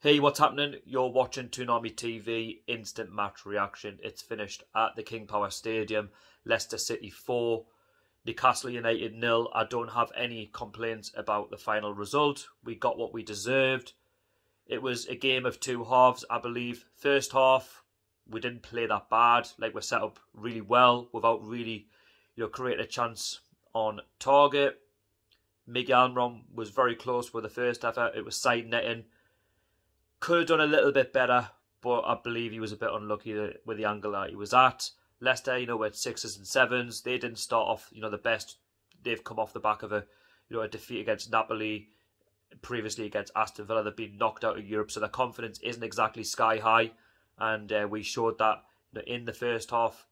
Hey, what's happening? You're watching Toonami TV Instant Match Reaction. It's finished at the King Power Stadium. Leicester City 4, Newcastle United 0. I don't have any complaints about the final result. We got what we deserved. It was a game of two halves, I believe. First half, we didn't play that bad. Like, we're set up really well without really, creating a chance on target. Miguel Almiron was very close with the first effort. It was side netting. Could have done a little bit better, but I believe he was a bit unlucky with the angle that he was at. Leicester, with 6s and 7s, they didn't start off, the best. They've come off the back of a defeat against Napoli, previously against Aston Villa. They've been knocked out of Europe, so their confidence isn't exactly sky high, and we showed that in the first half.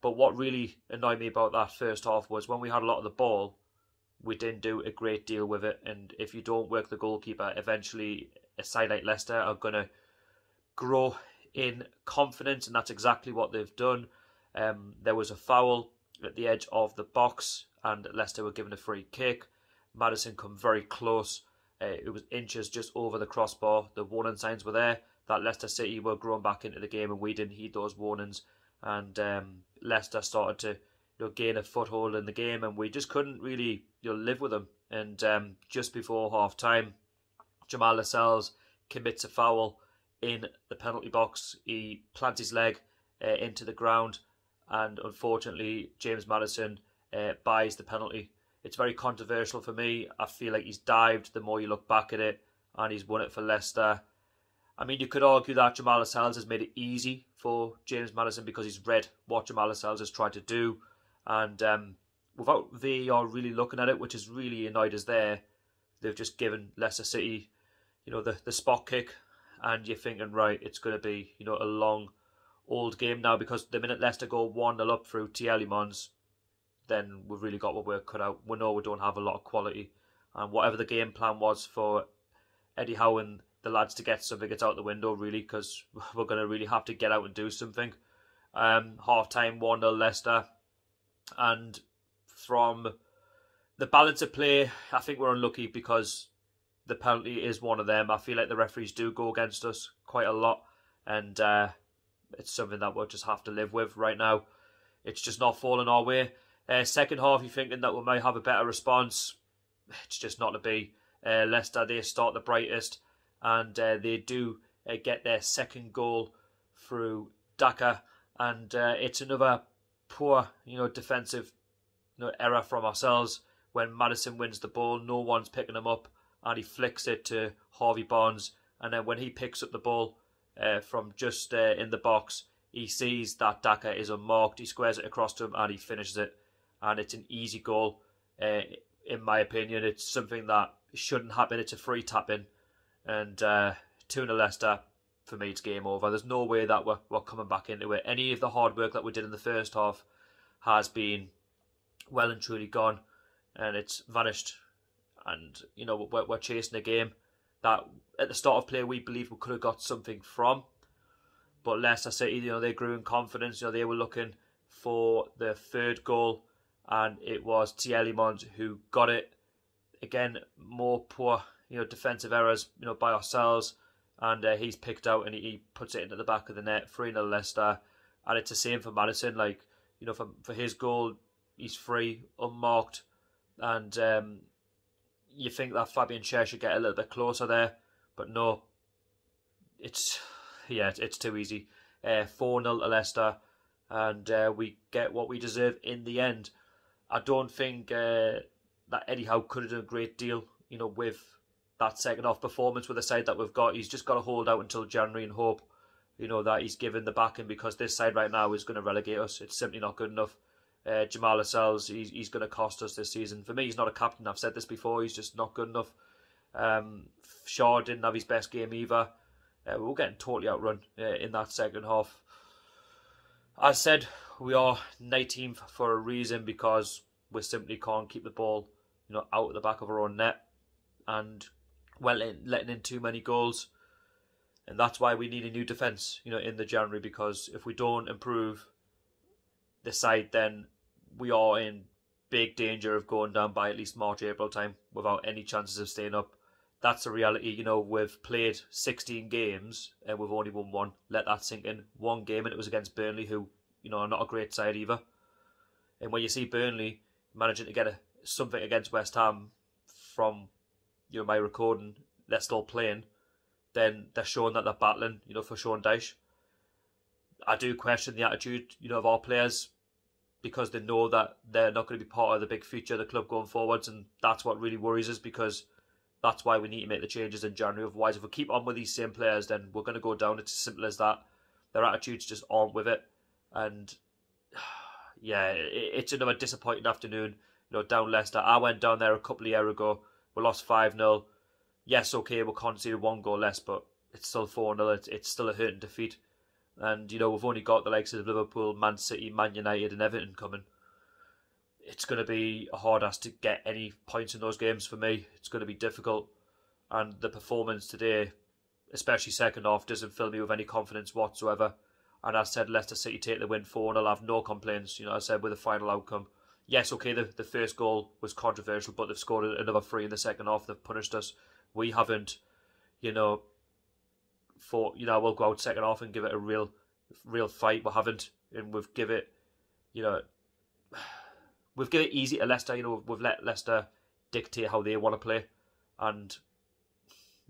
But what really annoyed me about that first half was when we had a lot of the ball, we didn't do a great deal with it, and if you don't work the goalkeeper, eventually a side like Leicester are going to grow in confidence, and that's exactly what they've done. There was a foul at the edge of the box, and Leicester were given a free kick. Maddison come very close. It was inches just over the crossbar. The warning signs were there that Leicester City were growing back into the game, and we didn't heed those warnings. And Leicester started to gain a foothold in the game, and we just couldn't really live with them. And just before half time, Jamal Lascelles commits a foul in the penalty box. He plants his leg into the ground, and unfortunately James Maddison buys the penalty. It's very controversial for me. I feel like he's dived the more you look back at it, and he's won it for Leicester. I mean, you could argue that Jamal Lascelles has made it easy for James Maddison because he's read what Jamal Lascelles has tried to do, and without VAR really looking at it, which has really annoyed us there, they've just given Leicester City the spot kick, and you're thinking, right, it's going to be, a long, old game now, because the minute Leicester go 1-0 up through Tielemans, then we've really got what we're cut out. We know we don't have a lot of quality, and whatever the game plan was for Eddie Howe and the lads to get something, it's out the window, really, because we're going to really have to get out and do something. Half-time, 1-0 Leicester, and from the balance of play, I think we're unlucky because the penalty is one of them. I feel like the referees do go against us quite a lot, and it's something that we'll just have to live with right now. It's just not falling our way. Second half, you're thinking that we might have a better response. It's just not to be. Leicester, they start the brightest, and they do get their second goal through Daka, and it's another poor, defensive error from ourselves. When Maddison wins the ball, no one's picking him up, and he flicks it to Harvey Barnes, and then when he picks up the ball from just in the box, he sees that Daka is unmarked, he squares it across to him, and he finishes it, and it's an easy goal. In my opinion, it's something that shouldn't happen. It's a free tap-in, and 2-0 Leicester, for me, it's game over. There's no way that we're coming back into it. Any of the hard work that we did in the first half has been well and truly gone, and it's vanished. And we're chasing a game that at the start of play we believe we could have got something from, but Leicester City, they grew in confidence. They were looking for the third goal, and it was Tielemans who got it. Again, more poor defensive errors by ourselves, and he's picked out and he puts it into the back of the net. 3-0 Leicester, and it's the same for Maddison. Like, for his goal, he's free, unmarked, and you think that Fabian Schär should get a little bit closer there, but no. It's too easy. 4-0 to Leicester, and we get what we deserve in the end. I don't think that Eddie Howe could have done a great deal, with that second half performance with the side that we've got. He's just got to hold out until January and hope, that he's given the backing, because this side right now is going to relegate us. It's simply not good enough. Jamal Lascelles, he's going to cost us this season. For me, he's not a captain. I've said this before. He's just not good enough. Shaw didn't have his best game either. We were getting totally outrun in that second half. As said, we are 19th for a reason, because we simply can't keep the ball, out of the back of our own net, and letting in too many goals. And that's why we need a new defence, in the January, because if we don't improve the side, then we are in big danger of going down by at least March, April time without any chances of staying up. that's the reality. You know, we've played 16 games and we've only won one. Let that sink in. One game, and it was against Burnley, who, you know, are not a great side either. And when you see Burnley managing to get something against West Ham from, you know, my recording, they're still playing, then they're showing that they're battling, you know, for Sean Dyche. I do question the attitude, you know, of our players, because they know that they're not going to be part of the big future of the club going forwards, and that's what really worries us, because that's why we need to make the changes in January. Otherwise, if we keep on with these same players, then we're going to go down. It's as simple as that. Their attitudes just aren't with it, and yeah, it's another disappointing afternoon. You know, down Leicester. I went down there a couple of years ago. We lost 5-0. Yes, okay, we conceded 1 goal less, but it's still 4-0. It's still a hurting defeat. And, you know, we've only got the likes of Liverpool, Man City, Man United and Everton coming. It's going to be a hard ask to get any points in those games for me. It's going to be difficult. And the performance today, especially second half, doesn't fill me with any confidence whatsoever. And I said Leicester City take the win 4 and I'll have no complaints. You know, I said with the final outcome. Yes, okay, the first goal was controversial, but they've scored another 3 in the second half. They've punished us. We haven't, you know, we'll go out second half and give it a real fight. We haven't, and we've give it, you know, we've given it easy to Leicester. You know, we've let Leicester dictate how they want to play, and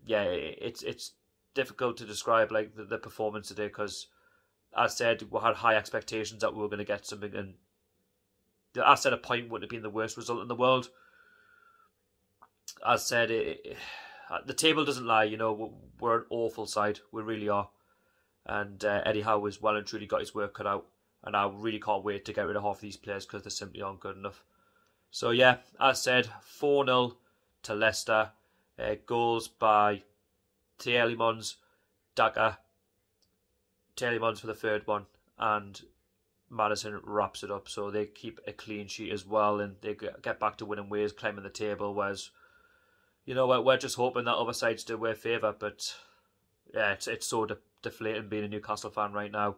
yeah, it's difficult to describe like the performance today, because as I said, we had high expectations that we were going to get something, and I said a point wouldn't have been the worst result in the world. As I said, the table doesn't lie. You know, we're an awful side. We really are. And Eddie Howe has well and truly got his work cut out. And I really can't wait to get rid of half of these players, because they simply aren't good enough. So yeah, as I said, 4-0 to Leicester. Goals by Tielemans, Daka, Tielemans for the third one, and Madison wraps it up. So they keep a clean sheet as well, and they get back to winning ways, climbing the table. Whereas, you know, we're just hoping that other sides do wear favour. But yeah, it's so deflating being a Newcastle fan right now.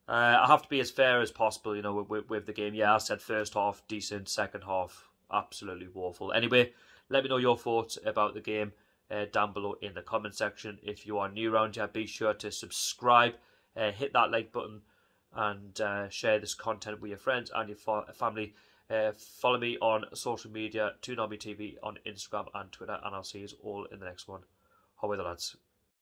I have to be as fair as possible, you know, with the game. Yeah, I said first half decent, second half absolutely woeful. Anyway, let me know your thoughts about the game down below in the comment section. If you are new around here, be sure to subscribe, hit that like button, and share this content with your friends and your family. Follow me on social media, 2NAMI TV on Instagram and Twitter, and I'll see you all in the next one. How are the lads?